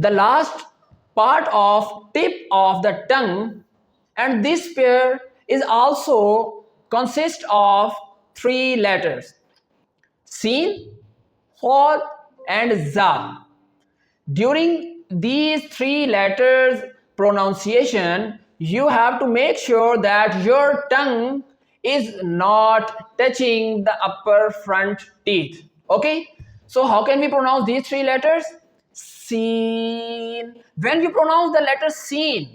the last part of tip of the tongue, and this pair is also consists of three letters: Sin, Hod, and Za. During these three letters pronunciation, you have to make sure that your tongue is not touching the upper front teeth. Okay, so how can we pronounce these three letters? Seen. When you pronounce the letter seen,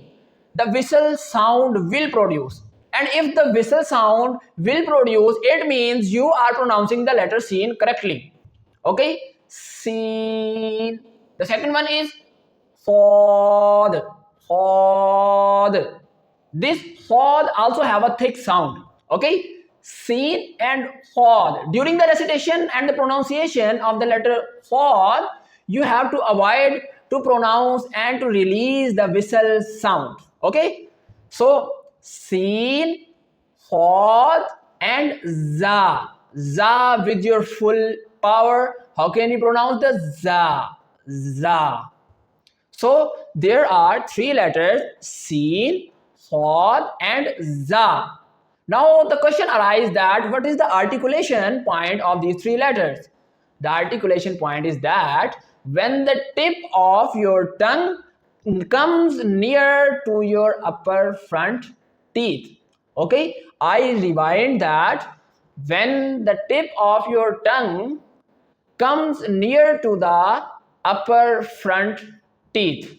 the whistle sound will produce, and if the whistle sound will produce, it means you are pronouncing the letter seen correctly. Okay, seen. The second one is Fod. Fod. This Fod also have a thick sound. Okay, Seen and Fod. During the recitation and the pronunciation of the letter Fod, you have to avoid to pronounce and to release the whistle sound. Okay, so Seen, Fod, and Za. Za with your full power. How can you pronounce the Za? Za. So there are three letters: Seen, Fod, and Za. Now the question arises that what is the articulation point of these three letters? The articulation point is that when the tip of your tongue comes near to your upper front teeth. Okay, I rewind that. When the tip of your tongue comes near to the upper front teeth.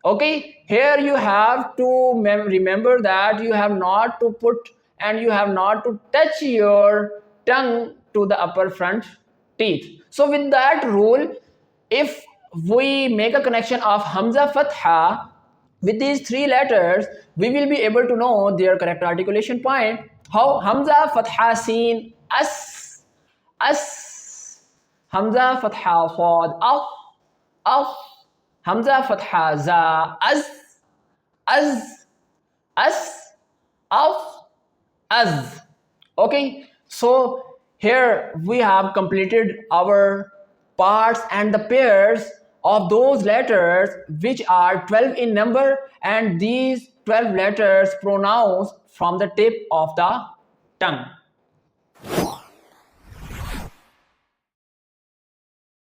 Okay, here you have to remember that you have not to put and you have not to touch your tongue to the upper front teeth. So with that rule, if we make a connection of Hamza Fatha with these three letters, we will be able to know their correct articulation point. How? Hamza Fatha Seen as, Hamza Fatha Fad af, Hamza Fatha Za as, af, az. Okay, so here we have completed our parts and the pairs of those letters which are 12 in number, and these 12 letters pronounced from the tip of the tongue.